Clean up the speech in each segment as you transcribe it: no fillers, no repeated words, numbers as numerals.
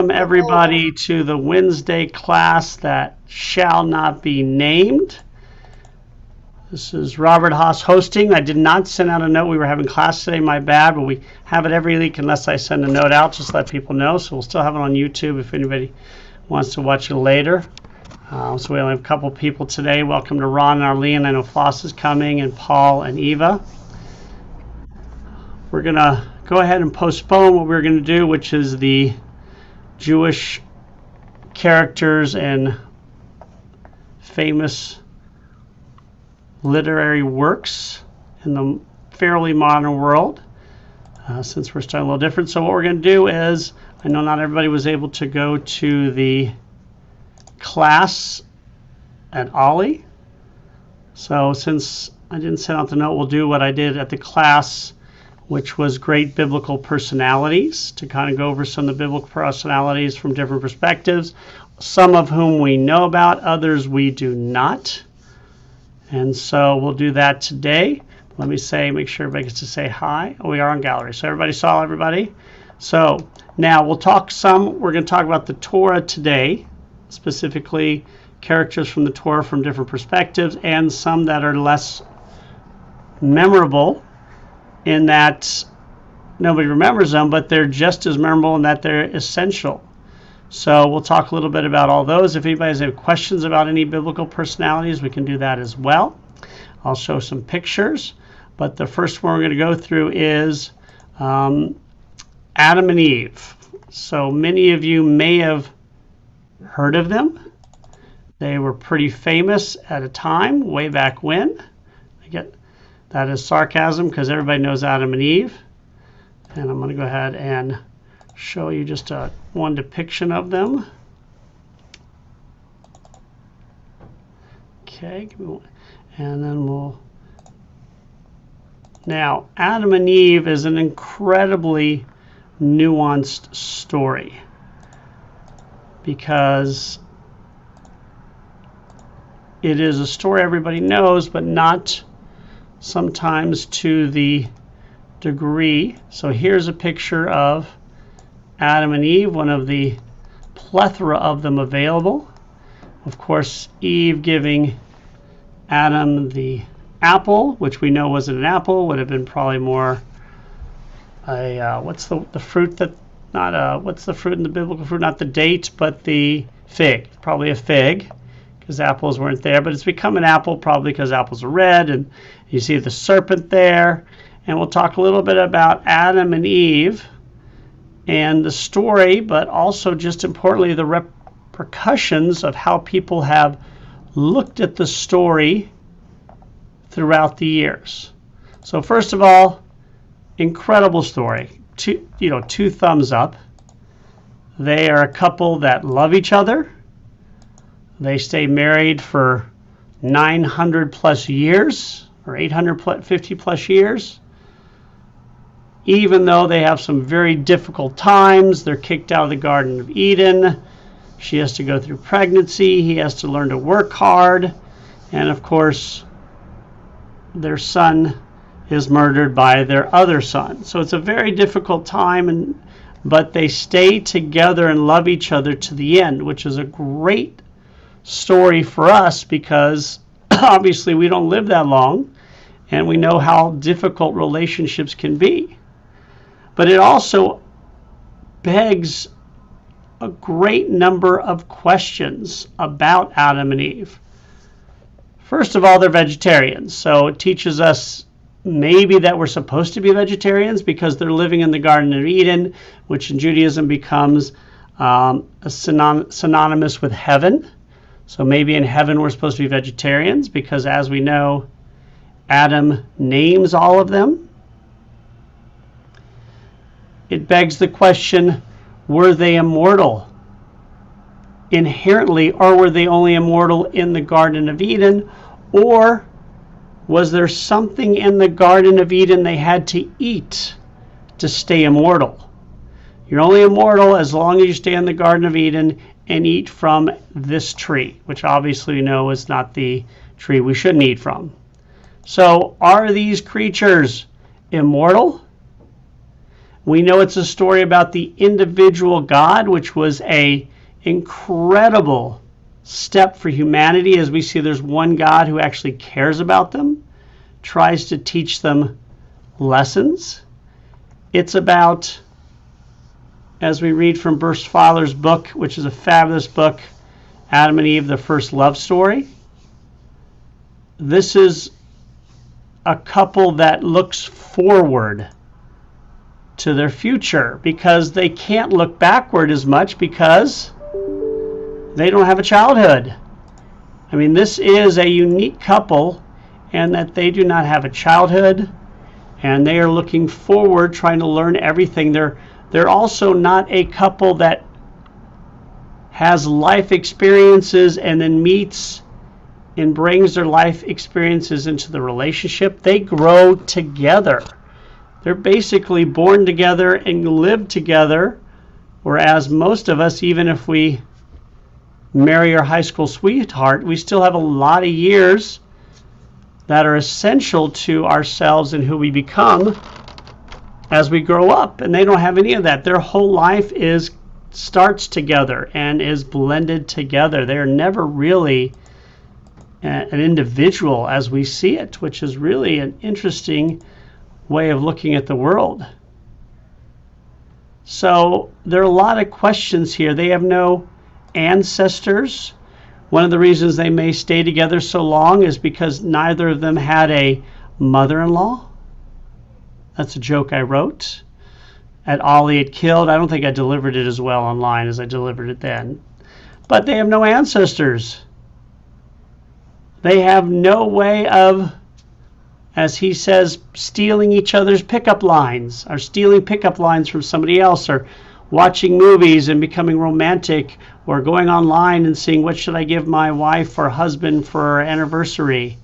Welcome everybody to the Wednesday class that shall not be named. This is Robert Haas hosting. I did not send out a note. We were having class today, my bad, but we have it every week unless I send a note out, just let people know. So we'll still have it on YouTube if anybody wants to watch it later. So we only have a couple people today. Welcome to Ron and Arlene. I know Floss is coming, and Paul and Eva. We're going to go ahead and postpone what we're going to do, which is the Jewish characters and famous literary works in the fairly modern world, since we're starting a little different. So what we're going to do is, I know not everybody was able to go to the class at Ollie. So since I didn't send out the note, we'll do what I did at the class, which was great biblical personalities, to kind of go over some of the biblical personalities from different perspectives, some of whom we know about, others we do not. And so we'll do that today. Let me make sure everybody gets to say hi. Oh, we are on gallery, so everybody saw everybody. So now we're going to talk about the Torah today, specifically characters from the Torah from different perspectives, and some that are less memorable, in that nobody remembers them, but they're just as memorable in that they're essential. So we'll talk a little bit about all those. If anybody has any questions about any biblical personalities, we can do that as well. I'll show some pictures, but the first one we're going to go through is Adam and Eve. So many of you may have heard of them. They were pretty famous at a time, way back when. That is sarcasm, because everybody knows Adam and Eve. And I'm going to go ahead and show you just one depiction of them. Okay, and then Now, Adam and Eve is an incredibly nuanced story, because it is a story everybody knows, but not sometimes to the degree. So here's a picture of Adam and Eve, one of the plethora of them available. Of course, Eve giving Adam the apple, which we know wasn't an apple, would have been probably more what's the fruit that, what's the fruit in the biblical fruit? Not the date, but the fig. Probably a fig, because apples weren't there, but it's become an apple probably because apples are red, and you see the serpent there. And we'll talk a little bit about Adam and Eve and the story, but also, just importantly, the repercussions of how people have looked at the story throughout the years. So first of all, incredible story. Two thumbs up. They are a couple that love each other. They stay married for 900 plus years, or 850 plus years. Even though they have some very difficult times, they're kicked out of the Garden of Eden. She has to go through pregnancy. He has to learn to work hard. And of course, their son is murdered by their other son. So it's a very difficult time, but they stay together and love each other to the end, which is a great story for us, because obviously we don't live that long, and we know how difficult relationships can be. But it also begs a great number of questions about Adam and Eve. First of all, they're vegetarians, so it teaches us maybe that we're supposed to be vegetarians, because they're living in the Garden of Eden, which in Judaism becomes synonymous with heaven. So maybe in heaven we're supposed to be vegetarians, because as we know, Adam names all of them. It begs the question, were they immortal inherently, or were they only immortal in the Garden of Eden? Or was there something in the Garden of Eden they had to eat to stay immortal? You're only immortal as long as you stay in the Garden of Eden and eat from this tree, which obviously we know is not the tree we shouldn't eat from. So are these creatures immortal? We know it's a story about the individual God, which was a incredible step for humanity, as we see there's one God who actually cares about them, tries to teach them lessons. It's about, as we read from Bruce Fowler's book, which is a fabulous book, Adam and Eve, the First Love Story. This is a couple that looks forward to their future because they can't look backward as much because they don't have a childhood. I mean, this is a unique couple in that they do not have a childhood and they are looking forward, trying to learn everything. They're also not a couple that has life experiences and then meets and brings their life experiences into the relationship. They grow together. They're basically born together and live together, whereas most of us, even if we marry our high school sweetheart, we still have a lot of years that are essential to ourselves and who we become as we grow up. And they don't have any of that. Their whole life starts together and is blended together. They're never really an individual as we see it, which is really an interesting way of looking at the world. So there are a lot of questions here. They have no ancestors. One of the reasons they may stay together so long is because neither of them had a mother-in-law. That's a joke I wrote at Ollie It Killed. I don't think I delivered it as well online as I delivered it then. But they have no ancestors. They have no way of, as he says, stealing each other's pickup lines, or stealing pickup lines from somebody else, or watching movies and becoming romantic, or going online and seeing what should I give my wife or husband for our anniversary.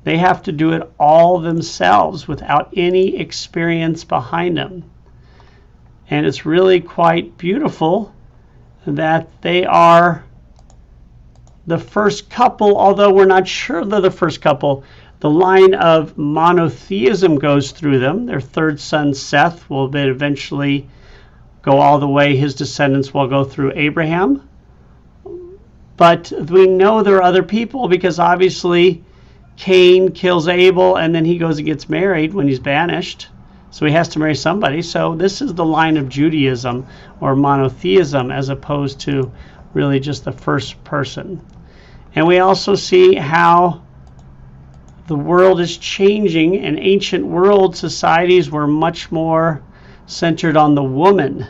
They have to do it all themselves without any experience behind them. And it's really quite beautiful that they are the first couple, although we're not sure they're the first couple. The line of monotheism goes through them. Their third son, Seth, will then eventually go all the way. His descendants will go through Abraham. But we know there are other people because obviously Cain kills Abel and then he goes and gets married when he's banished. So he has to marry somebody. So this is the line of Judaism or monotheism as opposed to really just the first person. And we also see how the world is changing. In ancient world, societies were much more centered on the woman,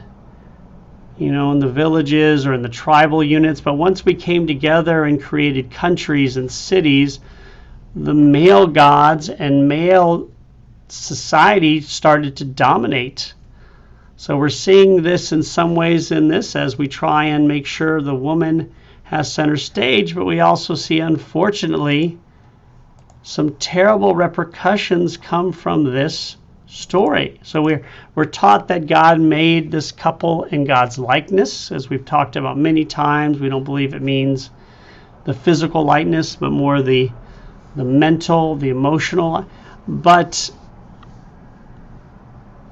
you know, in the villages or in the tribal units. But once we came together and created countries and cities, the male gods and male society started to dominate. So we're seeing this in some ways in this as we try and make sure the woman has center stage, but we also see, unfortunately, some terrible repercussions come from this story. So we're taught that God made this couple in God's likeness, as we've talked about many times. We don't believe it means the physical likeness, but more the mental, the emotional. But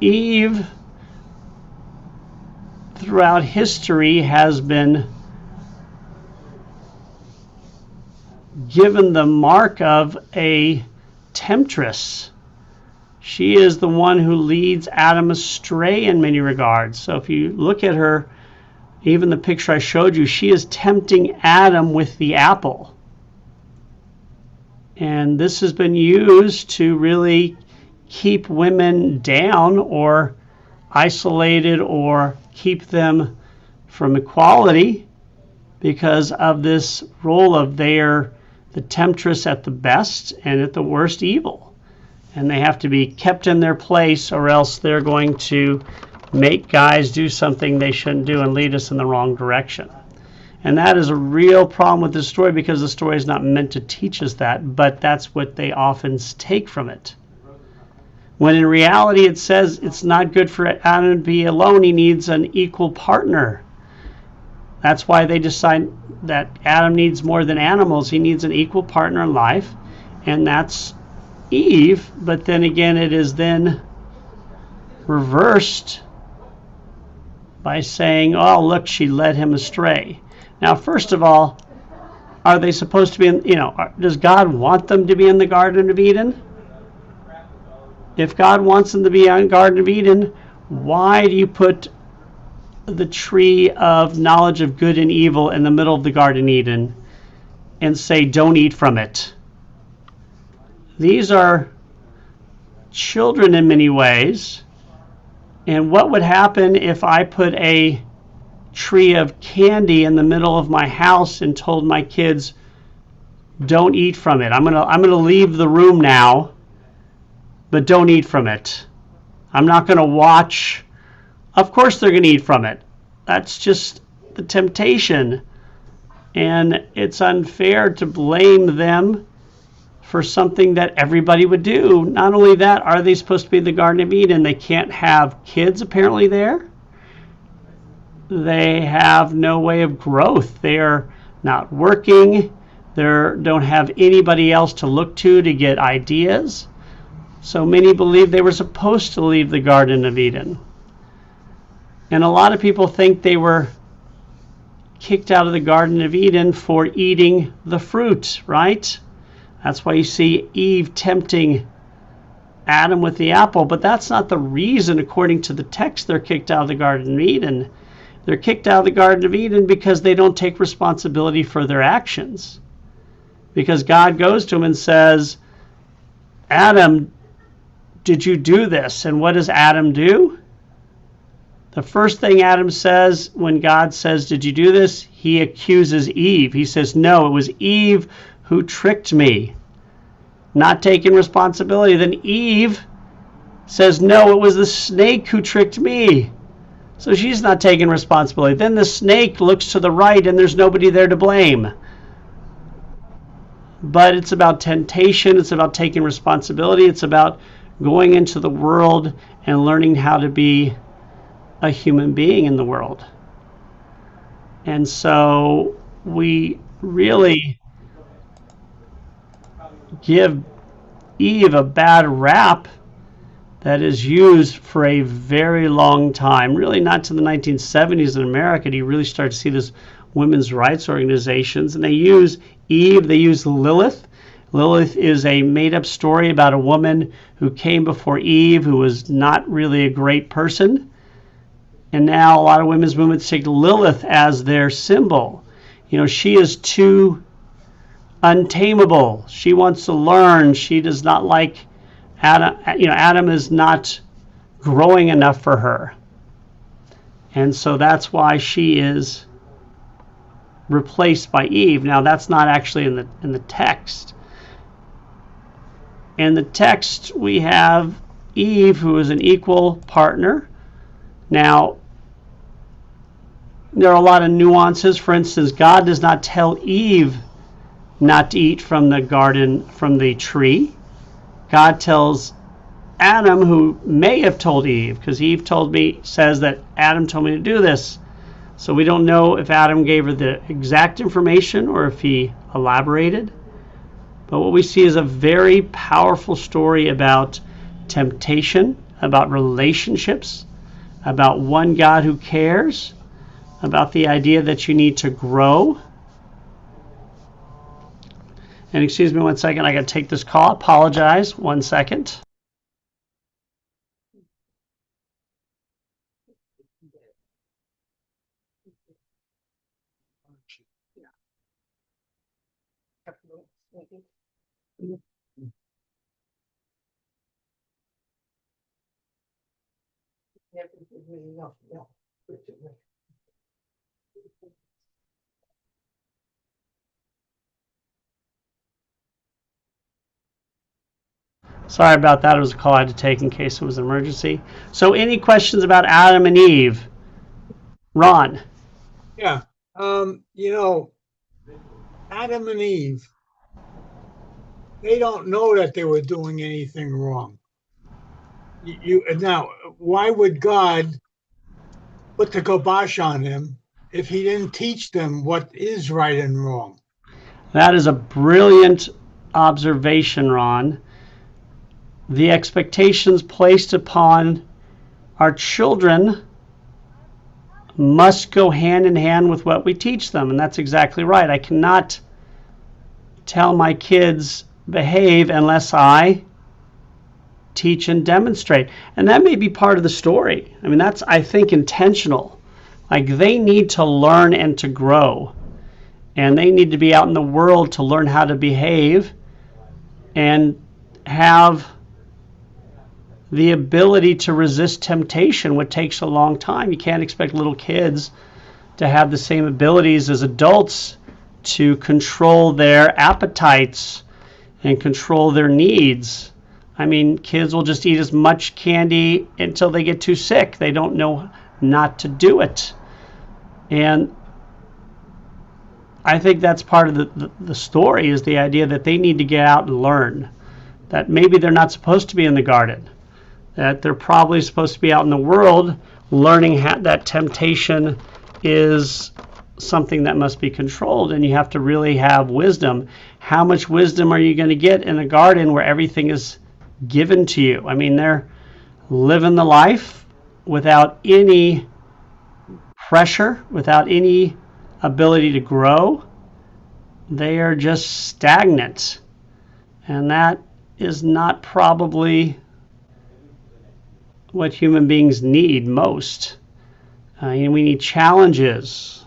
Eve, throughout history, has been given the mark of a temptress. She is the one who leads Adam astray in many regards. So if you look at her, even the picture I showed you, she is tempting Adam with the apple. And this has been used to really keep women down or isolated or keep them from equality because of this role of they're the temptress at the best and at the worst evil. And they have to be kept in their place or else they're going to make guys do something they shouldn't do and lead us in the wrong direction. And that is a real problem with this story because the story is not meant to teach us that, but that's what they often take from it. When in reality it says it's not good for Adam to be alone, he needs an equal partner. That's why they decide that Adam needs more than animals. He needs an equal partner in life, and that's Eve. But then again, it is then reversed by saying, oh, look, she led him astray. Now, first of all, are they supposed to be in, does God want them to be in the Garden of Eden? If God wants them to be in the Garden of Eden, why do you put the tree of knowledge of good and evil in the middle of the Garden of Eden and say, don't eat from it? These are children in many ways. And what would happen if I put a tree of candy in the middle of my house and told my kids, don't eat from it? I'm gonna leave the room now, but don't eat from it. I'm not gonna watch. Of course they're gonna eat from it. That's just the temptation. And it's unfair to blame them for something that everybody would do. Not only that, are they supposed to be in the Garden of Eden? They can't have kids apparently there. They have no way of growth. They are not working. They don't have anybody else to look to get ideas. So many believe they were supposed to leave the Garden of Eden. And a lot of people think they were kicked out of the Garden of Eden for eating the fruit, right? That's why you see Eve tempting Adam with the apple. But that's not the reason, according to the text, they're kicked out of the Garden of Eden. They're kicked out of the Garden of Eden because they don't take responsibility for their actions. Because God goes to him and says, Adam, did you do this? And what does Adam do? The first thing Adam says when God says, did you do this? He accuses Eve. He says, no, it was Eve who tricked me. Not taking responsibility. Then Eve says, no, it was the snake who tricked me. So she's not taking responsibility. Then the snake looks to the right and there's nobody there to blame. But it's about temptation. It's about taking responsibility. It's about going into the world and learning how to be a human being in the world. And so we really give Eve a bad rap that is used for a very long time. Really not to the 1970s in America do you really start to see this women's rights organizations. And they use Eve, they use Lilith. Lilith is a made-up story about a woman who came before Eve who was not really a great person. And now a lot of women's movements take Lilith as their symbol. She is too untamable. She wants to learn. She does not like Adam. Adam is not growing enough for her. And so that's why she is replaced by Eve. Now that's not actually in the text. In the text we have Eve, who is an equal partner. Now there are a lot of nuances. For instance, God does not tell Eve not to eat from the garden, from the tree. God tells Adam, who may have told Eve, because Eve says that Adam told me to do this. So we don't know if Adam gave her the exact information or if he elaborated. But what we see is a very powerful story about temptation, about relationships, about one God who cares, about the idea that you need to grow. And excuse me 1 second, I got to take this call. Apologize, 1 second. Sorry about that. It was a call I had to take in case it was an emergency. So any questions about Adam and Eve? Ron? Yeah. Adam and Eve, they don't know that they were doing anything wrong. Now, why would God put the kibosh on them if he didn't teach them what is right and wrong? That is a brilliant observation, Ron. The expectations placed upon our children must go hand in hand with what we teach them. And that's exactly right. I cannot tell my kids behave unless I teach and demonstrate. And that may be part of the story. I mean, that's, I think, intentional. Like, they need to learn and to grow. And they need to be out in the world to learn how to behave and have the ability to resist temptation, which takes a long time. You can't expect little kids to have the same abilities as adults to control their appetites and control their needs. I mean, kids will just eat as much candy until they get too sick. They don't know not to do it. And I think that's part of the story, is the idea that they need to get out and learn. That maybe they're not supposed to be in the garden. That they're probably supposed to be out in the world learning that temptation is something that must be controlled, and you have to really have wisdom. How much wisdom are you going to get in a garden where everything is given to you? I mean, they're living the life without any pressure, without any ability to grow. They are just stagnant, and that is not probably what human beings need most. And we need challenges.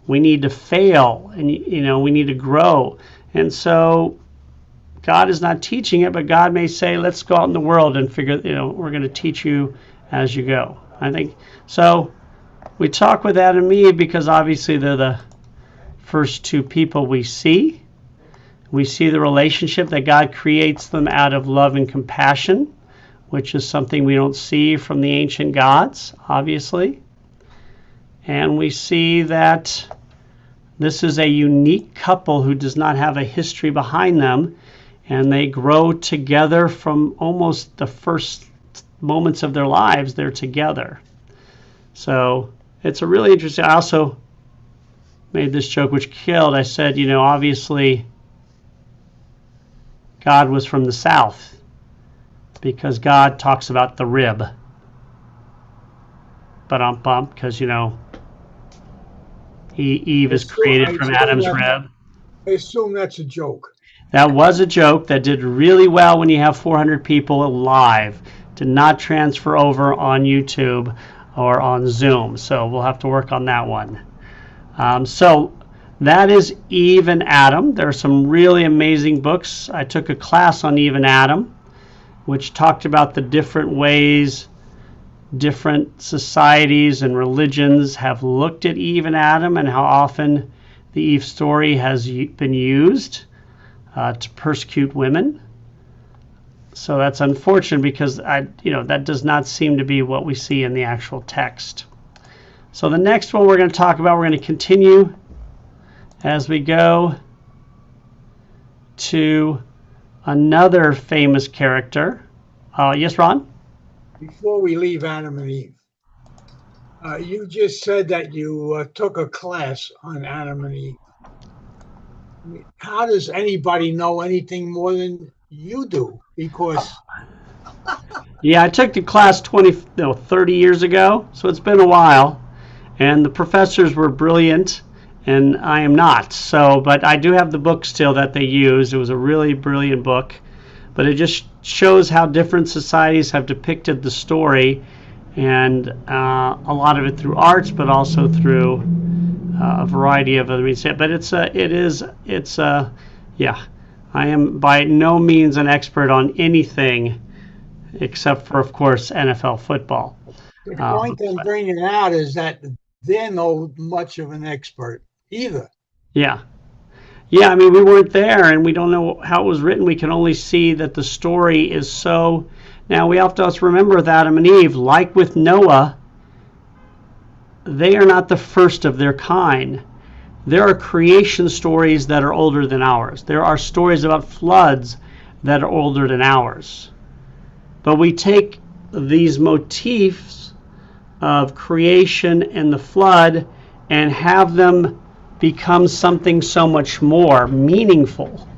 We need to fail, and we need to grow. And so God is not teaching it, but God may say, let's go out in the world and figure, we're going to teach you as you go. I think so. We talk with Adam and Eve because obviously they're the first two people we see. We see the relationship that God creates them out of love and compassion, which is something we don't see from the ancient gods, obviously. And we see that this is a unique couple who does not have a history behind them, and they grow together from almost the first moments of their lives. They're together. So it's a really interesting. I also made this joke which killed. I said, obviously God was from the south, because God talks about the rib. Because, Eve is created from Adam's rib. I assume that's a joke. That was a joke that did really well when you have 400 people live. Did not transfer over on YouTube or on Zoom. So we'll have to work on that one. So that is Eve and Adam. There are some really amazing books. I took a class on Eve and Adam, which talked about the different ways different societies and religions have looked at Eve and Adam, and how often the Eve story has been used to persecute women. So that's unfortunate, because that does not seem to be what we see in the actual text. So the next one we're going to talk about, we're going to continue as we go to another famous character. Yes, Ron? Before we leave Adam and Eve, you just said that you took a class on Adam and Eve. I mean, how does anybody know anything more than you do? Because yeah, I took the class 30 years ago, so it's been a while, and the professors were brilliant, and I am not. So, but I do have the book still that they used. It was a really brilliant book, but it just shows how different societies have depicted the story, and a lot of it through arts, but also through a variety of other means. But yeah. I am by no means an expert on anything except for, of course, NFL football. The point I'm bringing out is that they're not much of an expert either. Yeah. Yeah, I mean, we weren't there, and we don't know how it was written. We can only see that the story is so... Now, we have to also remember with Adam and Eve, like with Noah, they are not the first of their kind. There are creation stories that are older than ours. There are stories about floods that are older than ours. But we take these motifs of creation and the flood and have them become something so much more meaningful.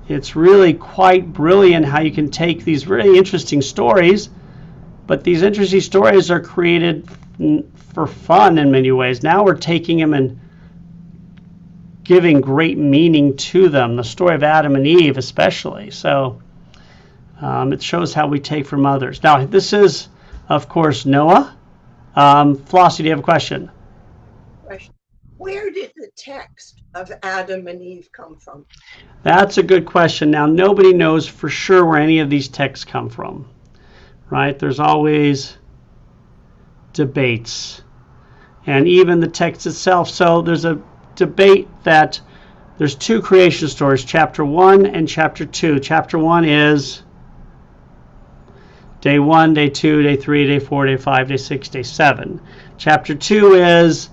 It's really quite brilliant how you can take these really interesting stories, but these interesting stories are created for fun in many ways. Now we're taking them and giving great meaning to them, the story of Adam and Eve especially. So it shows how we take from others. Now, this is, of course, Noah. Flossie, do you have a question? Where did the text of Adam and Eve come from? That's a good question. Now, nobody knows for sure where any of these texts come from, right? There's always debates. And even the text itself. So there's a debate that there's two creation stories, chapter 1 and chapter 2. Chapter 1 is day 1, day 2, day 3, day 4, day 5, day 6, day 7. Chapter 2 is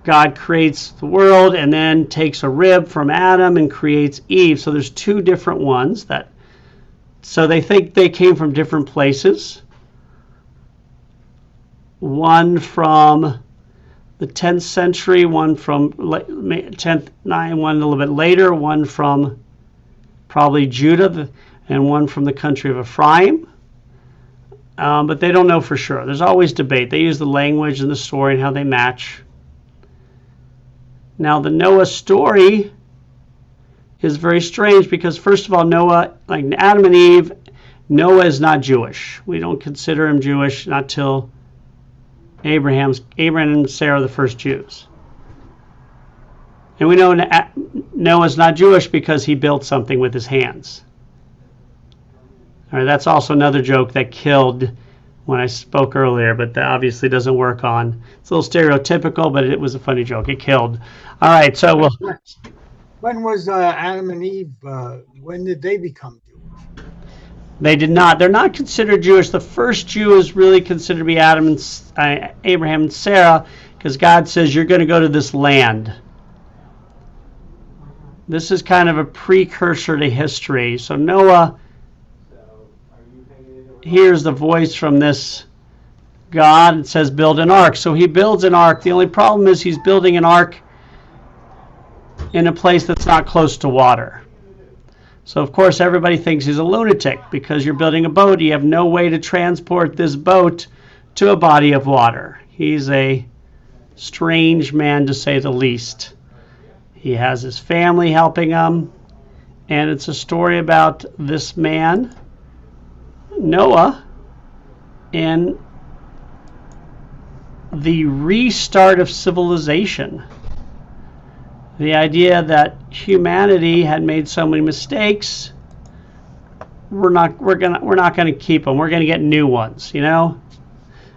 God creates the world and then takes a rib from Adam and creates Eve. So there's two different ones so they think they came from different places. One from the 10th century, one from 10th, one a little bit later, one from probably Judah, and one from the country of Ephraim. But they don't know for sure. There's always debate. They use the language and the story and how they match. Now, the Noah story is very strange because, first of all, Noah, like Adam and Eve, Noah is not Jewish. We don't consider him Jewish not till Abraham and Sarah are the first Jews. And we know Noah's not Jewish because he built something with his hands. All right, that's also another joke that killed when I spoke earlier, but that obviously doesn't work on. It's a little stereotypical, but it was a funny joke. It killed. All right, so when was Adam and Eve? When did they become Jewish? They did not. They're not considered Jewish. The first Jew is really considered to be Abraham and Sarah, because God says you're going to go to this land. This is kind of a precursor to history. So Noah hears the voice from this God. It says build an ark. So he builds an ark. The only problem is he's building an ark in a place that's not close to water. So of course everybody thinks he's a lunatic because you're building a boat. You have no way to transport this boat to a body of water. He's a strange man, to say the least. He has his family helping him, and it's a story about this man, Noah, and the restart of civilization. The idea that humanity had made so many mistakes, we're not going to keep them. We're going to get new ones, you know?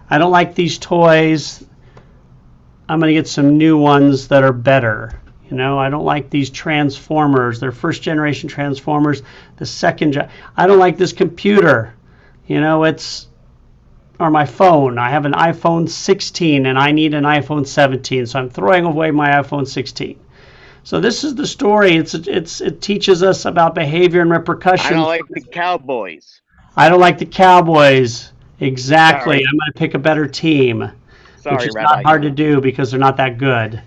I don't like these toys. I'm going to get some new ones that are better. You know, I don't like these Transformers. They're first generation Transformers. The second I don't like this computer. You know, or my phone. I have an iPhone 16 and I need an iPhone 17, so I'm throwing away my iPhone 16. So this is the story. It teaches us about behavior and repercussions. I don't like the Cowboys. I don't like the Cowboys. Exactly. Sorry. I'm going to pick a better team. Sorry, which is Rabbi. not hard to do because they're not that good.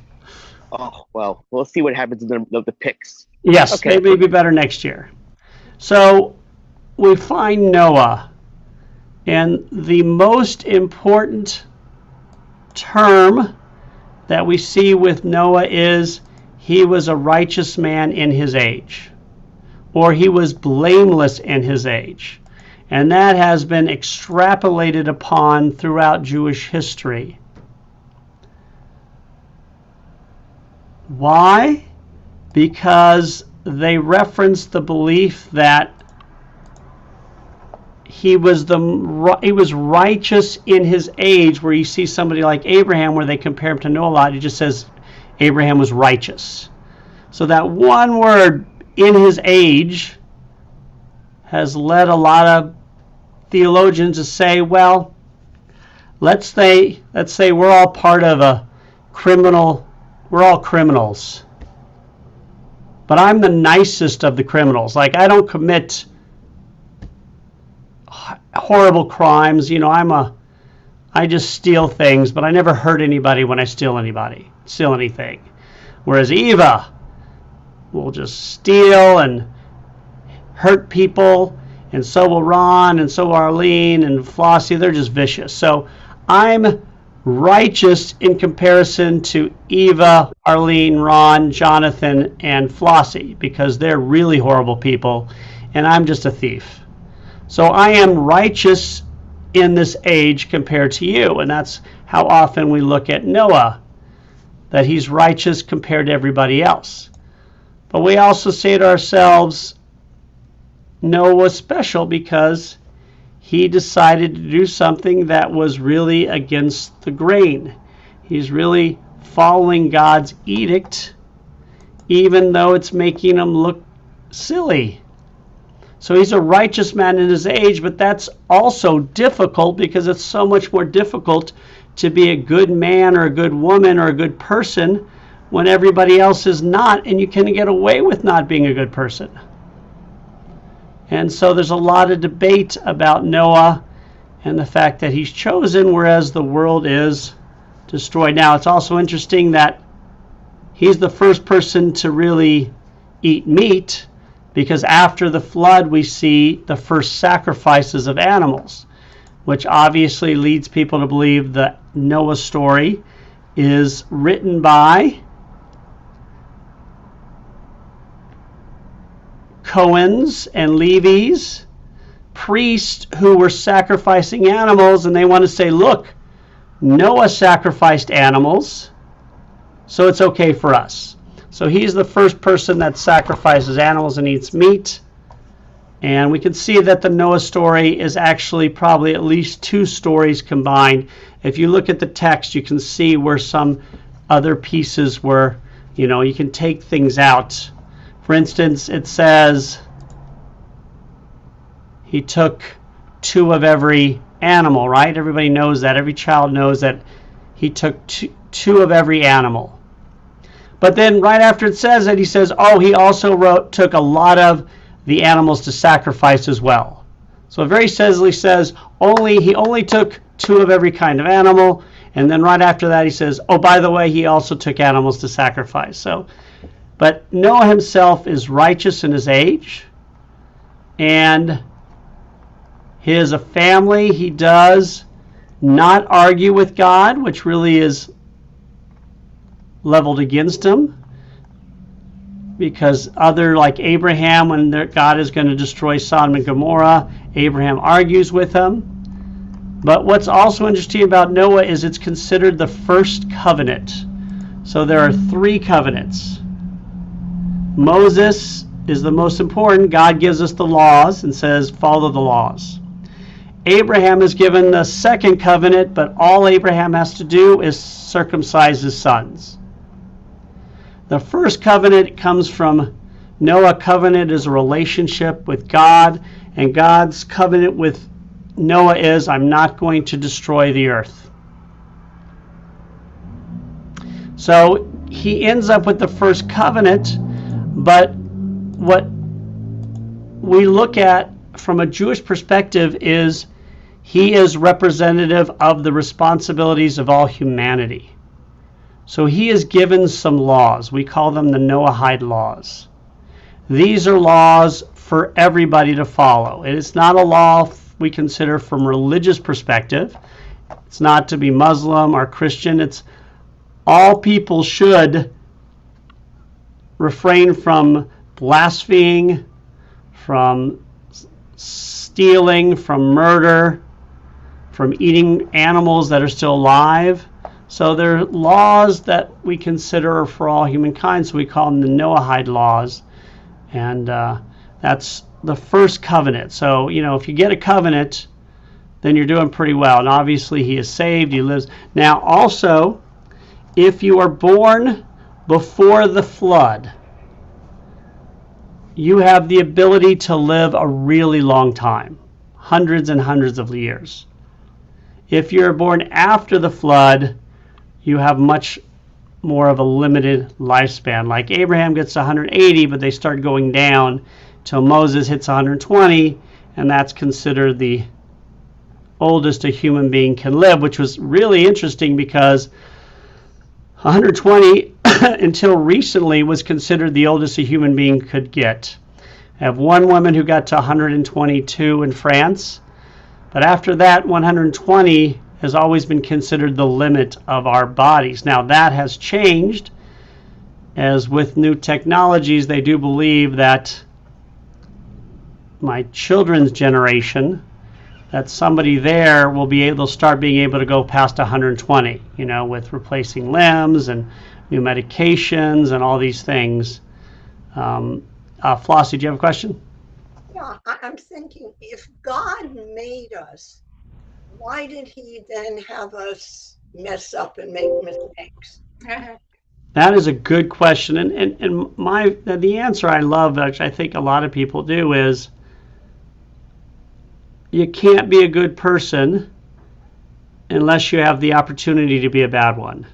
Oh, well, we'll see what happens in the picks. Yes, okay. They may be better next year. So we find Noah, and the most important term that we see with Noah is he was a righteous man in his age, or he was blameless in his age. And that has been extrapolated upon throughout Jewish history. Why? Because they reference the belief that he was righteous in his age, where you see somebody like Abraham, where they compare him to Noah a lot, it just says Abraham was righteous. So that one word, in his age, has led a lot of theologians to say, well, let's say we're all part of a criminal, we're all criminals. But I'm the nicest of the criminals. Like, I don't commit horrible crimes. You know, I just steal things, but I never hurt anybody when I steal anything. Whereas Eva will just steal and hurt people, and so will Ron, and so will Arlene, and Flossie. They're just vicious. So I'm righteous in comparison to Eva, Arlene, Ron, Jonathan, and Flossie, because they're really horrible people, and I'm just a thief. So I am righteous in this age compared to you, and that's how often we look at Noah, that he's righteous compared to everybody else. But we also say to ourselves, Noah was special because he decided to do something that was really against the grain. He's really following God's edict, even though it's making him look silly. So he's a righteous man in his age, but that's also difficult because it's so much more difficult to be a good man or a good woman or a good person when everybody else is not, and you can get away with not being a good person. And so there's a lot of debate about Noah and the fact that he's chosen, whereas the world is destroyed. Now, it's also interesting that he's the first person to really eat meat, because after the flood, we see the first sacrifices of animals, which obviously leads people to believe that Noah's story is written by Cohens and Levies, priests who were sacrificing animals, and they want to say, look, Noah sacrificed animals, so it's okay for us. So he's the first person that sacrifices animals and eats meat. And we can see that the Noah story is actually probably at least two stories combined. If you look at the text, you can see where some other pieces were, you can take things out. For instance, it says he took 2 of every animal, right? Everybody knows that. Every child knows that he took two of every animal. But then right after it says it, he says, he also took a lot of the animals to sacrifice as well. So it very steadily says he only took 2 of every kind of animal, and then right after that he says, by the way, he also took animals to sacrifice. But Noah himself is righteous in his age, and he has a family. He does not argue with God, which really is leveled against him, because like Abraham, when God is going to destroy Sodom and Gomorrah, Abraham argues with him. But what's also interesting about Noah is it's considered the first covenant. So there are 3 covenants. Moses is the most important. God gives us the laws and says, follow the laws. Abraham is given the second covenant, but all Abraham has to do is circumcise his sons. The first covenant comes from Noah. Covenant is a relationship with God, and God's covenant with Noah is, I'm not going to destroy the earth. So he ends up with the first covenant, but what we look at from a Jewish perspective is he is representative of the responsibilities of all humanity. So he is given some laws. We call them the Noahide laws. These are laws for everybody to follow. It is not a law we consider from a religious perspective. It's not to be Muslim or Christian. It's all people should refrain from blaspheming, from stealing, from murder, from eating animals that are still alive. So they're laws that we consider for all humankind, so we call them the Noahide laws. And that's the first covenant. So, if you get a covenant, then you're doing pretty well. And obviously he is saved, he lives. Now also, if you are born before the flood, you have the ability to live a really long time, hundreds and hundreds of years. If you're born after the flood, you have much more of a limited lifespan. Like Abraham gets 180, but they start going down till Moses hits 120, and that's considered the oldest a human being can live, which was really interesting because 120 until recently was considered the oldest a human being could get. I have one woman who got to 122 in France, but after that 120 has always been considered the limit of our bodies. Now that has changed, as with new technologies, they do believe that my children's generation, that somebody there will be able to start being able to go past 120, with replacing limbs and new medications and all these things. Flossie, do you have a question? Yeah, I'm thinking, if God made us, why did he then have us mess up and make mistakes? That is a good question. And the answer I love, which I think a lot of people do, is you can't be a good person unless you have the opportunity to be a bad one.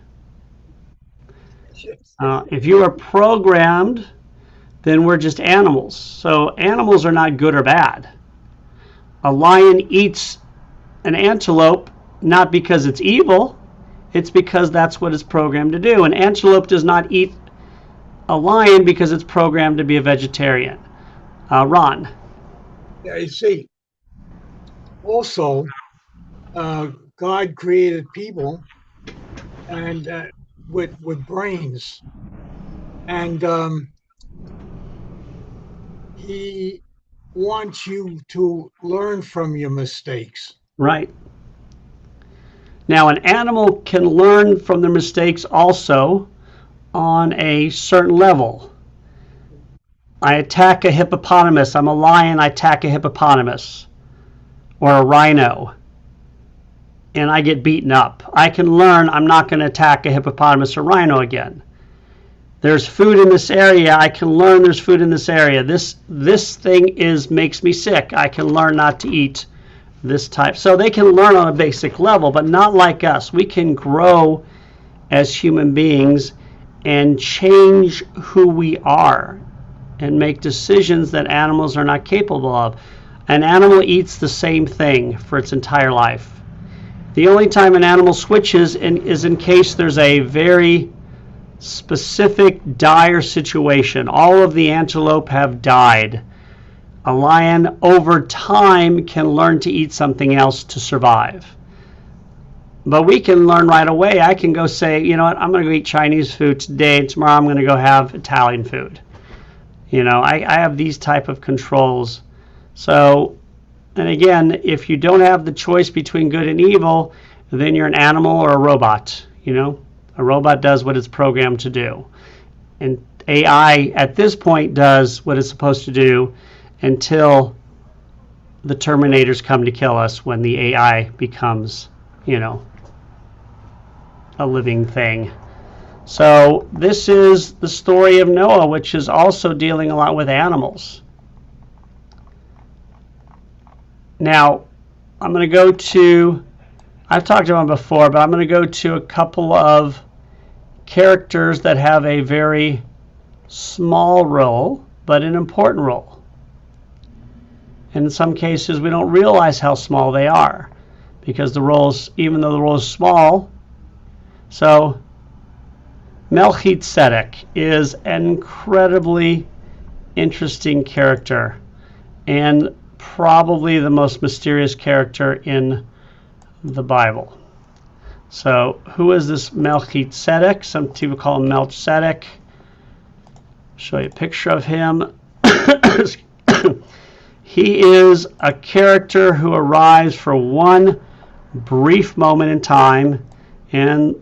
If you are programmed, then we're just animals. So animals are not good or bad. A lion eats an antelope not because it's evil, it's because that's what it's programmed to do. An antelope does not eat a lion because it's programmed to be a vegetarian. Ron. Yeah, you see, also, God created people and with brains, and he wants you to learn from your mistakes. Right. Now, an animal can learn from their mistakes also on a certain level. I attack a hippopotamus. I'm a lion, I attack a hippopotamus or a rhino, and I get beaten up. I can learn I'm not going to attack a hippopotamus or rhino again. There's food in this area. I can learn there's food in this area. This thing makes me sick. I can learn not to eat this type. So they can learn on a basic level, but not like us. We can grow as human beings and change who we are and make decisions that animals are not capable of. An animal eats the same thing for its entire life. The only time an animal switches is in case there's a very specific dire situation. All of the antelope have died. A lion over time can learn to eat something else to survive. But we can learn right away. I can go say, you know what, I'm going to go eat Chinese food today, and tomorrow I'm going to go have Italian food. I have these type of controls. So, and again, if you don't have the choice between good and evil, then you're an animal or a robot. A robot does what it's programmed to do. And AI at this point does what it's supposed to do until the Terminators come to kill us, when the AI becomes, a living thing. So this is the story of Noah, which is also dealing a lot with animals. Now, I'm going to go to, I've talked about them before, but I'm going to go to a couple of characters that have a very small role, but an important role. And in some cases, we don't realize how small they are, because the roles, even though the role is small. So Melchizedek is an incredibly interesting character, and probably the most mysterious character in the Bible. So who is this Melchizedek? Some people call him Melchizedek. Show you a picture of him. He is a character who arrives for one brief moment in time in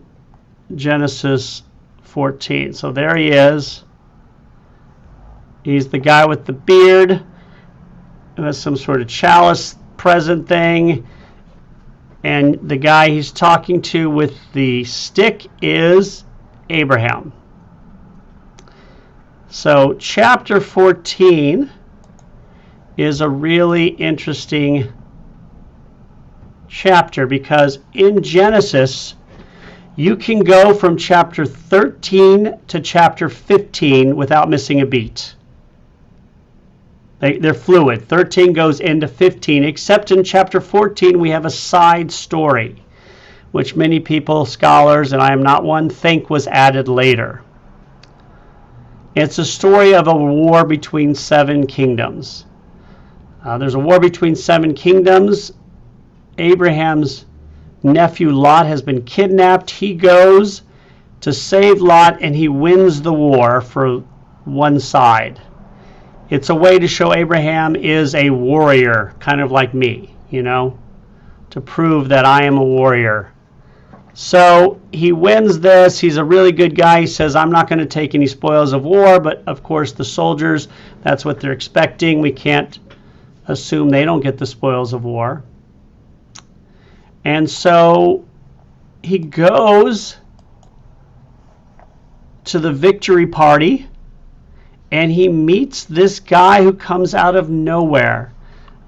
Genesis 14. So there he is. He's the guy with the beard who has some sort of chalice present thing. And the guy he's talking to with the stick is Abraham. So chapter 14 is a really interesting chapter, because in Genesis you can go from chapter 13 to chapter 15 without missing a beat. They're fluid. 13 goes into 15, except in chapter 14 we have a side story, which many people, scholars, and I am not one, think was added later. It's a story of a war between 7 kingdoms. There's a war between 7 kingdoms. Abraham's nephew Lot has been kidnapped. He goes to save Lot, and he wins the war for one side. It's a way to show Abraham is a warrior, kind of like me, to prove that I am a warrior. So he wins this. He's a really good guy. He says, I'm not going to take any spoils of war, but of course the soldiers, that's what they're expecting. We can't assume they don't get the spoils of war. And so he goes to the victory party, and he meets this guy who comes out of nowhere,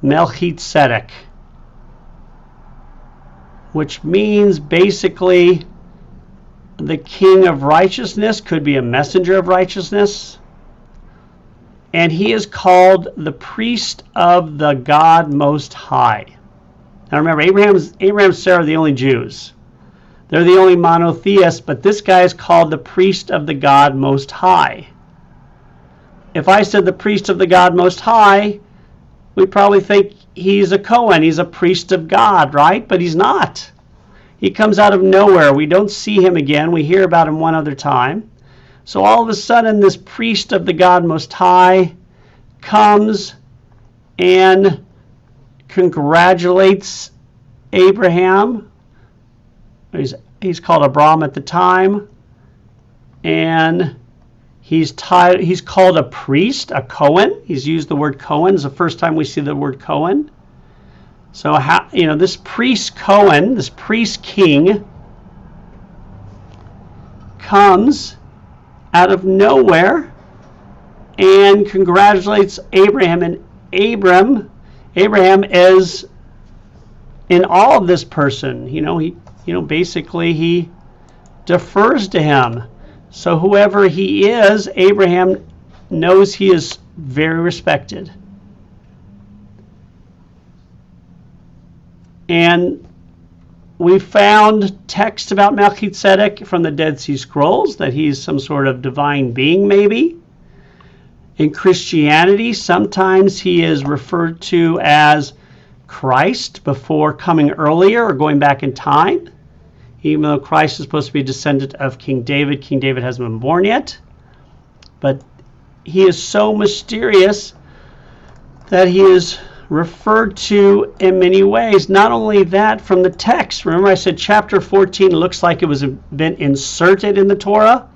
Melchizedek, which means basically the king of righteousness, could be a messenger of righteousness. And he is called the priest of the God Most High. Now remember, Abraham and Sarah are the only Jews. They're the only monotheists, but this guy is called the priest of the God Most High. If I said the priest of the God Most High, we probably think he's a Cohen, he's a priest of God, right? But he's not. He comes out of nowhere. We don't see him again. We hear about him one other time. So all of a sudden, this priest of the God Most High comes and congratulates Abraham. He's called Abram at the time, and he's called a priest, a Cohen. He's used the word Cohen. It's the first time we see the word Cohen. So this priest Cohen, this priest king, comes out of nowhere and congratulates Abraham. And Abraham is in awe of this person. Basically he defers to him. So whoever he is, Abraham knows he is very respected. And we found text about Melchizedek from the Dead Sea Scrolls, that he's some sort of divine being, maybe. In Christianity, sometimes he is referred to as Christ before coming earlier or going back in time. Even though Christ is supposed to be a descendant of King David hasn't been born yet. But he is so mysterious that he is referred to in many ways. Not only that, from the text, remember I said chapter 14 looks like it was been inserted in the Torah?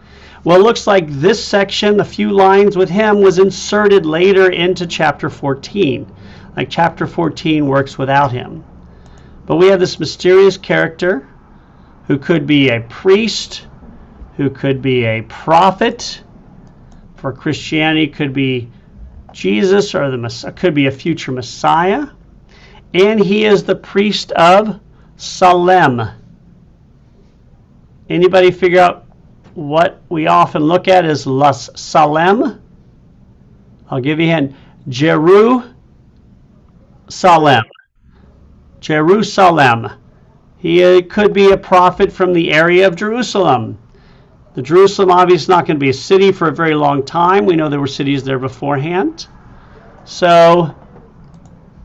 Well, it looks like this section, the few lines with him, was inserted later into chapter 14. Like chapter 14 works without him. But we have this mysterious character who could be a priest, who could be a prophet. For Christianity, could be Jesus, or could be a future Messiah. And he is the priest of Salem. Anybody figure out what we often look at as Las Salem? I'll give you a hint. Jerusalem. Jerusalem. He could be a prophet from the area of Jerusalem. The Jerusalem obviously is not going to be a city for a very long time. We know there were cities there beforehand. So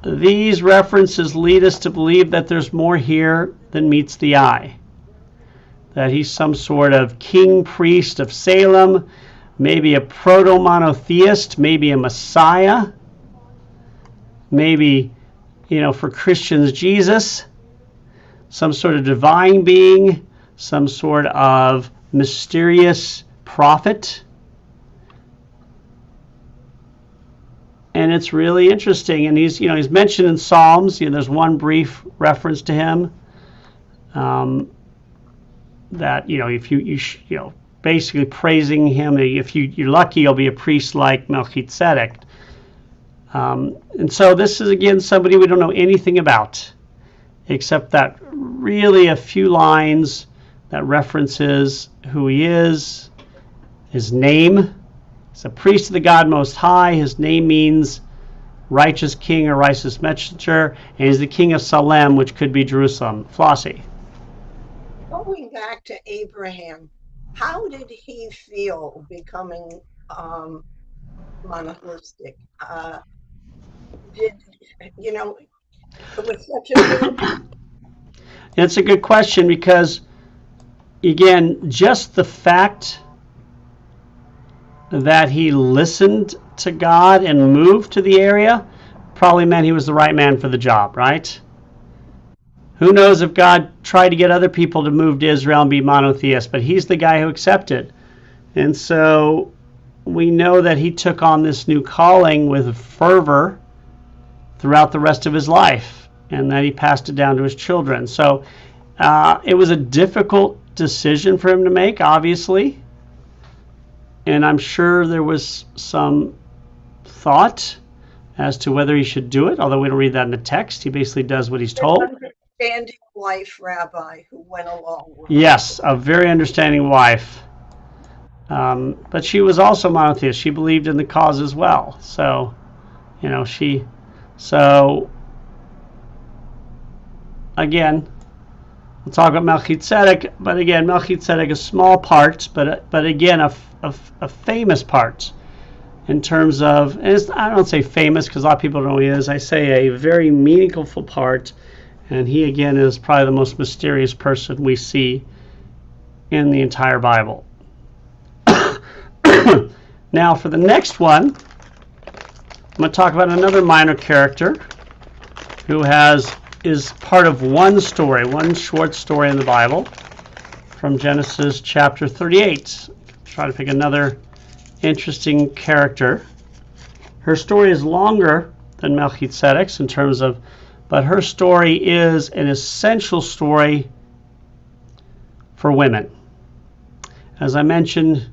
these references lead us to believe that there's more here than meets the eye. That he's some sort of king priest of Salem, maybe a proto-monotheist, maybe a Messiah, maybe, for Christians, Jesus, some sort of divine being, some sort of mysterious prophet. And it's really interesting. And he's mentioned in Psalms. There's one brief reference to him. That if you basically praising him. If you're lucky, you'll be a priest like Melchizedek. And so this is again somebody we don't know anything about, except that really a few lines that references who he is, his name. He's a priest of the God Most High. His name means righteous king or righteous messenger, and he's the king of Salem, which could be Jerusalem. Flossie. Going back to Abraham, how did he feel becoming monotheistic? It was such a It's a good question because, again, just the fact that he listened to God and moved to the area probably meant he was the right man for the job, right? Who knows if God tried to get other people to move to Israel and be monotheists, but he's the guy who accepted. And so we know that he took on this new calling with fervor throughout the rest of his life, and that he passed it down to his children. So it was a difficult decision for him to make, obviously. And I'm sure there was some thought as to whether he should do it, although we don't read that in the text. He basically does what he's told. Understanding wife, Rabbi, who went along with Yes, a very understanding wife. But she was also monotheist. She believed in the cause as well. So, again, we'll talk about Melchizedek, but again, Melchizedek, a small part, but again, a famous part in terms of, and I don't say famous because a lot of people don't know who he is. I say a very meaningful part, and he, again, is probably the most mysterious person we see in the entire Bible. Now, for the next one, I'm going to talk about another minor character who is part of one story, one short story in the Bible from Genesis chapter 38. Try to pick another interesting character. Her story is longer than Melchizedek's in terms of, but her story is an essential story for women. As I mentioned,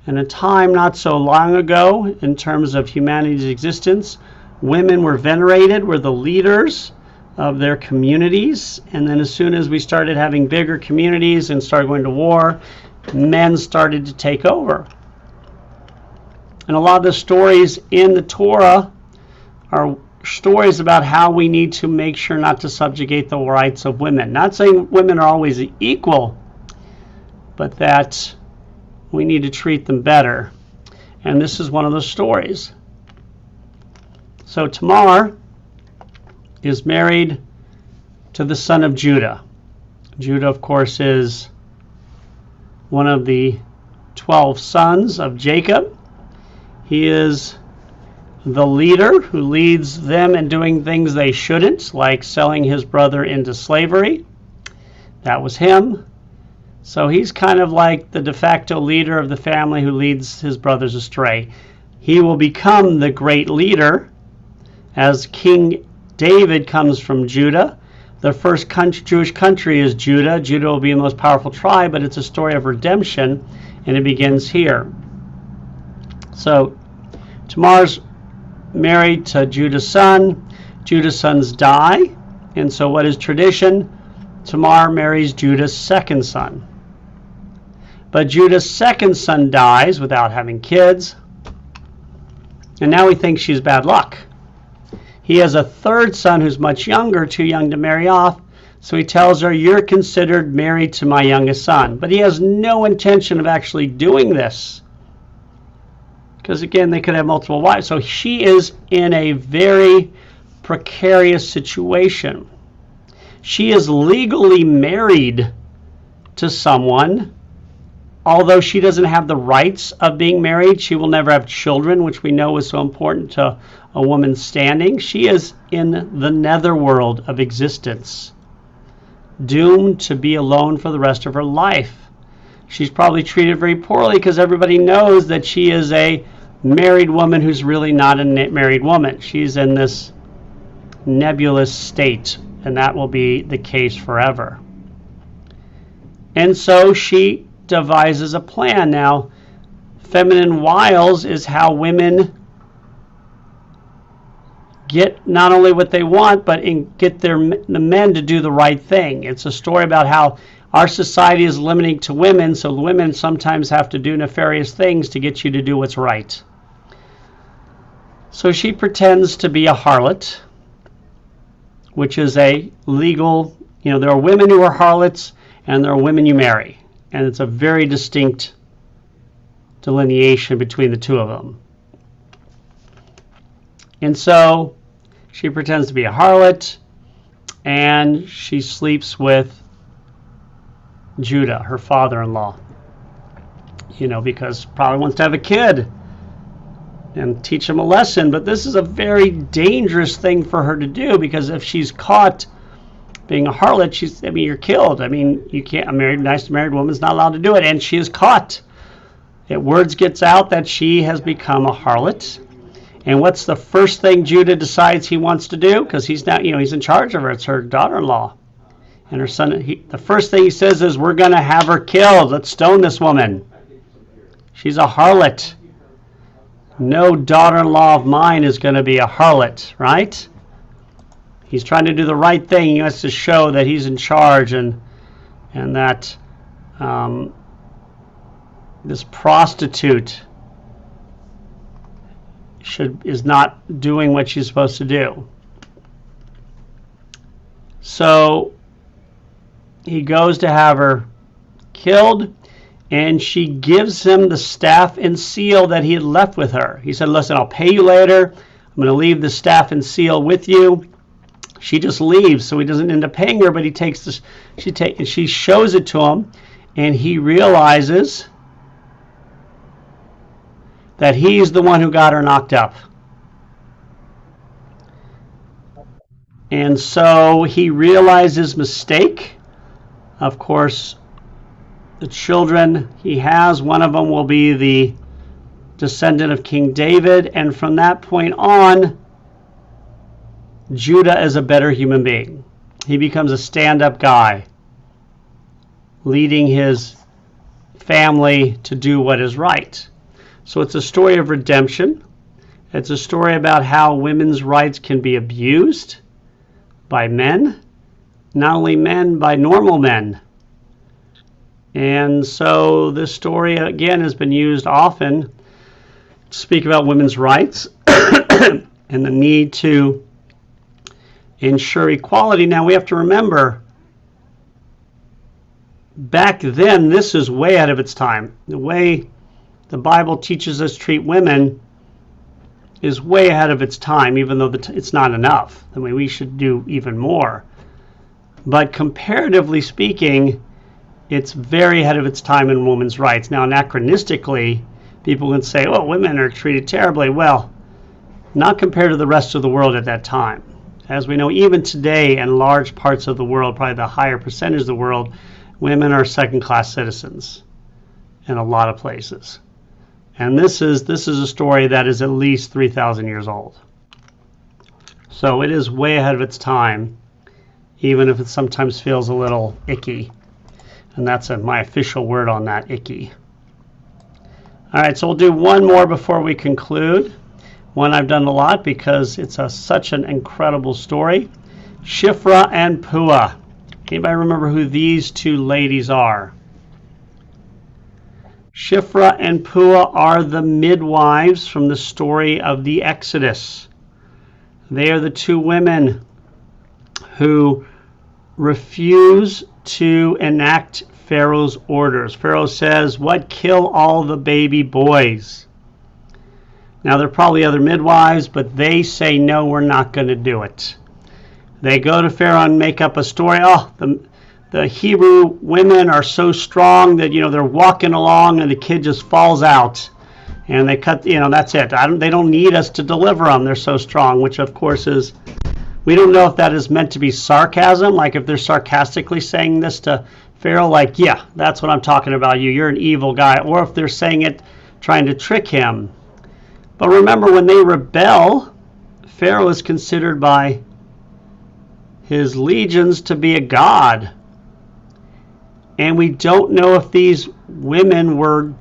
in a time not so long ago, in terms of humanity's existence, women were venerated, were the leaders of their communities, and then as soon as we started having bigger communities and started going to war, men started to take over. And a lot of the stories in the Torah are stories about how we need to make sure not to subjugate the rights of women. Not saying women are always equal, but that we need to treat them better. And this is one of those stories. So Tamar is married to the son of Judah. Judah, of course, is one of the 12 sons of Jacob. He is the leader who leads them in doing things they shouldn't, like selling his brother into slavery. That was him. So he's kind of like the de facto leader of the family who leads his brothers astray. He will become the great leader as King David comes from Judah. The first Jewish country is Judah. Judah will be the most powerful tribe, but it's a story of redemption, and it begins here. So Tamar's married to Judah's son. Judah's sons die, and so what is tradition? Tamar marries Judah's second son. But Judah's second son dies without having kids, and now he thinks she's bad luck. He has a third son who's much younger, too young to marry off, so he tells her, "You're considered married to my youngest son." But he has no intention of actually doing this, because again, they could have multiple wives. So she is in a very precarious situation. She is legally married to someone. Although she doesn't have the rights of being married, she will never have children, which we know is so important to a woman's standing. She is in the netherworld of existence, doomed to be alone for the rest of her life. She's probably treated very poorly because everybody knows that she is a married woman who's really not a married woman. She's in this nebulous state, and that will be the case forever. And so she devises a plan. Now, feminine wiles is how women get not only what they want, but get the men to do the right thing. It's a story about how our society is limiting to women, so women sometimes have to do nefarious things to get you to do what's right. So she pretends to be a harlot, which is a legal, there are women who are harlots and there are women you marry. And it's a very distinct delineation between the two of them. And so she pretends to be a harlot, and she sleeps with Judah, her father-in-law. Because probably wants to have a kid and teach him a lesson. But this is a very dangerous thing for her to do, because if she's caught being a harlot, you're killed. You can't, nice married woman's not allowed to do it, and she is caught. Words gets out that she has become a harlot. And what's the first thing Judah decides he wants to do? Because he's now, he's in charge of her. It's her daughter-in-law. And her son, the first thing he says is, we're going to have her killed. Let's stone this woman. She's a harlot. No daughter-in-law of mine is going to be a harlot, right? He's trying to do the right thing. He wants to show that he's in charge, and that this prostitute is not doing what she's supposed to do. So he goes to have her killed, and she gives him the staff and seal that he had left with her. He said, listen, I'll pay you later. I'm going to leave the staff and seal with you. She just leaves, so he doesn't end up paying her, but he takes this. She shows it to him, and he realizes that he's the one who got her knocked up. And so he realizes his mistake. Of course, the children he has, one of them will be the descendant of King David, and from that point on, Judah is a better human being. He becomes a stand-up guy, leading his family to do what is right. So it's a story of redemption. It's a story about how women's rights can be abused by men, not only men, by normal men. And so this story, again, has been used often to speak about women's rights and the need to ensure equality. Now, we have to remember, back then, this is way ahead of its time. The way the Bible teaches us to treat women is way ahead of its time, even though it's not enough. We should do even more. But comparatively speaking, it's very ahead of its time in women's rights. Now, anachronistically, people can say, oh, women are treated terribly. Well, not compared to the rest of the world at that time. As we know, even today in large parts of the world, probably the higher percentage of the world, women are second-class citizens in a lot of places. And this is a story that is at least 3,000 years old. So it is way ahead of its time, even if it sometimes feels a little icky. And that's my official word on that, icky. All right, so we'll do one more before we conclude. One I've done a lot because it's such an incredible story. Shiphrah and Puah. Anybody remember who these two ladies are? Shiphrah and Puah are the midwives from the story of the Exodus. They are the two women who refuse to enact Pharaoh's orders. Pharaoh says, what, kill all the baby boys? Now, there are probably other midwives, but they say, no, we're not going to do it. They go to Pharaoh and make up a story. Oh, the Hebrew women are so strong that, they're walking along and the kid just falls out. And they cut, that's it. They don't need us to deliver them. They're so strong, which of course is, we don't know if that is meant to be sarcasm, like if they're sarcastically saying this to Pharaoh, like, yeah, that's what I'm talking about, you're an evil guy, or if they're saying it trying to trick him. But remember, when they rebel, Pharaoh is considered by his legions to be a god. And we don't know if these women were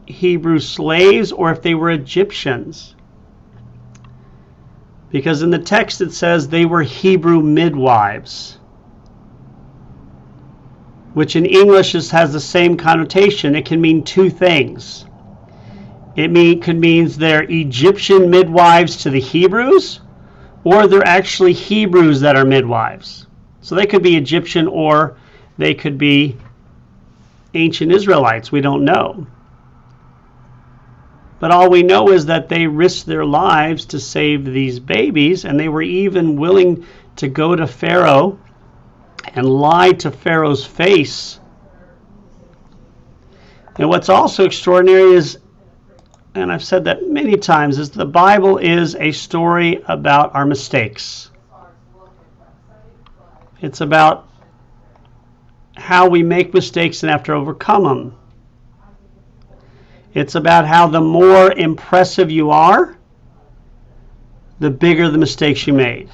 Hebrew slaves or if they were Egyptians. Because in the text it says they were Hebrew midwives, which in English has the same connotation. It can mean two things. It could mean they're Egyptian midwives to the Hebrews, or they're actually Hebrews that are midwives. So they could be Egyptian or they could be ancient Israelites. We don't know. But all we know is that they risked their lives to save these babies, and they were even willing to go to Pharaoh and lie to Pharaoh's face. And what's also extraordinary is, and I've said that many times, is the Bible is a story about our mistakes. It's about how we make mistakes and have to overcome them. It's about how the more impressive you are, the bigger the mistakes you made.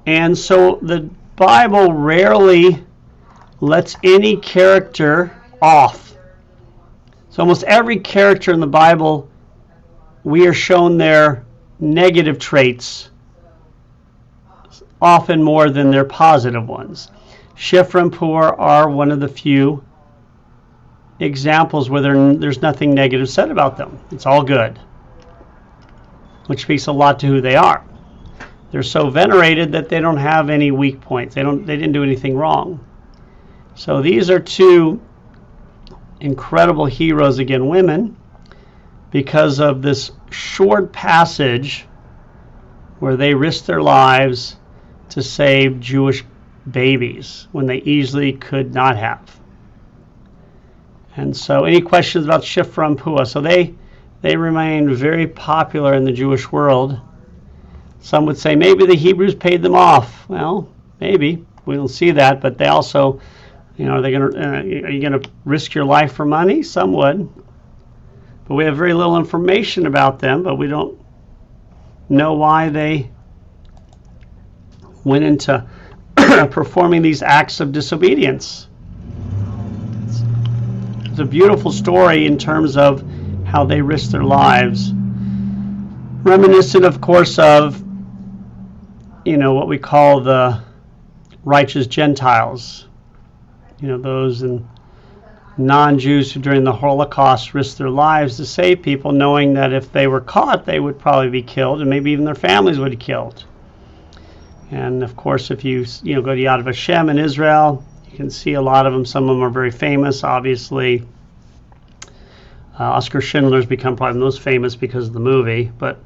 And so the Bible rarely lets any character off. So almost every character in the Bible, we are shown their negative traits often more than their positive ones. Shiphrah and Puah are one of the few examples where there's nothing negative said about them. It's all good, which speaks a lot to who they are. They're so venerated that they don't have any weak points. They didn't do anything wrong. So these are two incredible heroes, again, women, because of this short passage where they risked their lives to save Jewish babies when they easily could not have. And so any questions about Shiphrah and Puah? So they remained very popular in the Jewish world. Some would say maybe the Hebrews paid them off. Well, maybe. We don't see that, but they also, are you going to risk your life for money? Some would. But we have very little information about them, but we don't know why they went into performing these acts of disobedience. It's a beautiful story in terms of how they risked their lives. Reminiscent, of course, of what we call the righteous Gentiles. Those non-Jews who during the Holocaust risked their lives to save people, knowing that if they were caught, they would probably be killed, and maybe even their families would be killed. And of course, if you go to Yad Vashem in Israel, you can see a lot of them. Some of them are very famous, obviously. Oskar Schindler's become probably the most famous because of the movie, but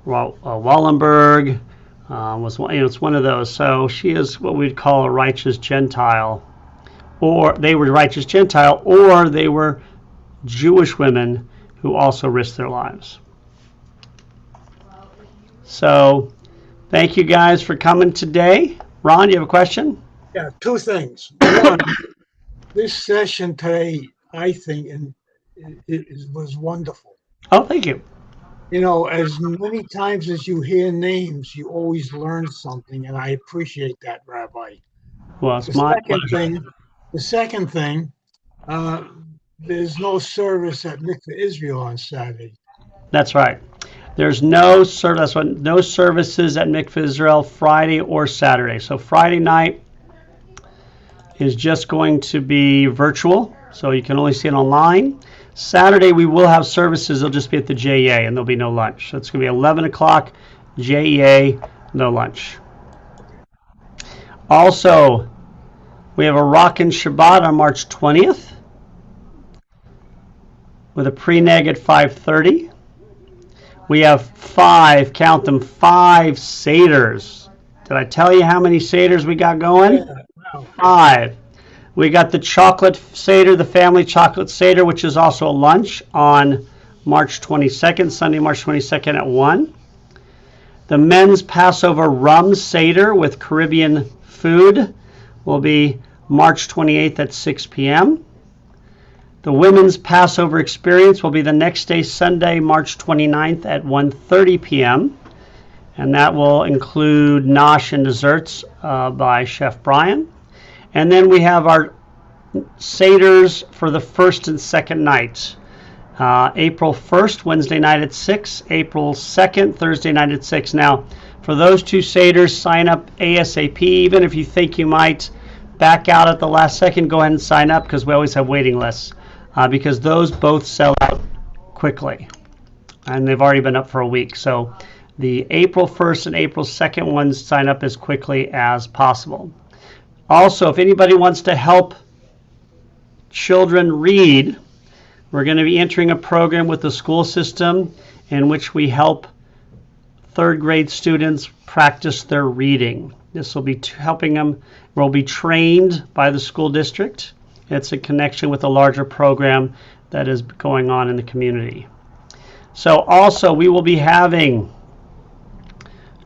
Wallenberg was one. It's one of those. So she is what we'd call a righteous Gentile, or they were righteous Gentile, or they were Jewish women who also risked their lives. So, thank you guys for coming today. Ron, you have a question? Yeah, two things. One, this session today, I think, was wonderful. Oh, thank you. As many times as you hear names, you always learn something, and I appreciate that, Rabbi. Well, it's my pleasure. The second thing, there's no service at Mikveh Israel on Saturday. That's right. There's no service. No services at Mikveh Israel Friday or Saturday. So Friday night is just going to be virtual, so you can only see it online. Saturday we will have services. They'll just be at the JEA, and there'll be no lunch. So it's going to be 11 o'clock, JEA, no lunch. Also, we have a Rockin' Shabbat on March 20th with a pre-neg at 5:30. We have 5 Seders. Did I tell you how many Seders we got going? Yeah, wow. 5. We got the chocolate Seder, the family chocolate Seder, which is also a lunch on March 22nd, Sunday, March 22nd at 1. The men's Passover rum Seder with Caribbean food will be March 28th at 6 p.m. The women's Passover experience will be the next day, Sunday, March 29th at 1:30 p.m. And that will include nosh and desserts by Chef Brian. And then we have our Seders for the first and second nights. April 1st, Wednesday night at 6. April 2nd, Thursday night at 6. Now, for those 2 Seders, sign up ASAP. Even if you think you might back out at the last second, go ahead and sign up, because we always have waiting lists. Because those both sell out quickly. And they've already been up for a week. So the April 1st and April 2nd ones sign up as quickly as possible. Also, if anybody wants to help children read, we're going to be entering a program with the school system in which we help third grade students practice their reading. This will be helping them, will be trained by the school district. It's a connection with a larger program that is going on in the community. So also we will be having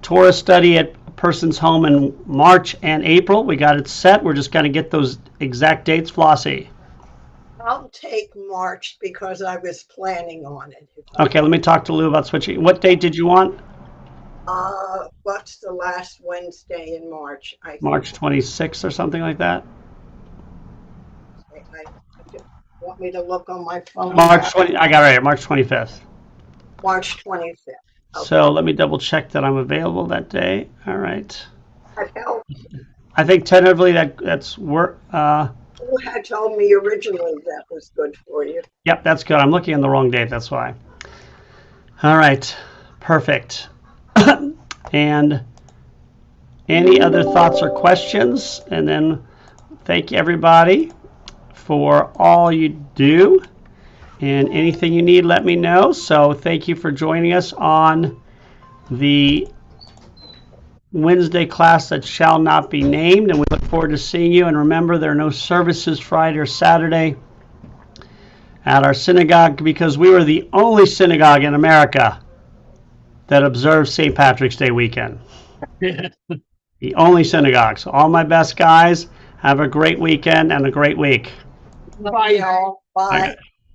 Torah study at a person's home in March and April. We got it set. We're just going to get those exact dates, Flossie. I'll take March because I was planning on it. Okay, let me talk to Lou about switching. What date did you want? What's the last Wednesday in March? March 26th or something like that? Want me to look on my phone? March 20, I got it right here, March 25th. March 25th. Okay. So let me double check that I'm available that day. All right. That helped. I think tentatively that's work. You had told me originally that was good for you. Yep, that's good. I'm looking on the wrong date, that's why. All right, perfect. And any other thoughts or questions? And then thank you everybody for all you do. And anything you need, let me know. So thank you for joining us on the Wednesday class that shall not be named. And we look forward to seeing you. And remember, there are no services Friday or Saturday at our synagogue because we were the only synagogue in America that observed St. Patrick's Day weekend. The only synagogue. So all my best guys, have a great weekend and a great week. Bye, y'all. Bye. Okay.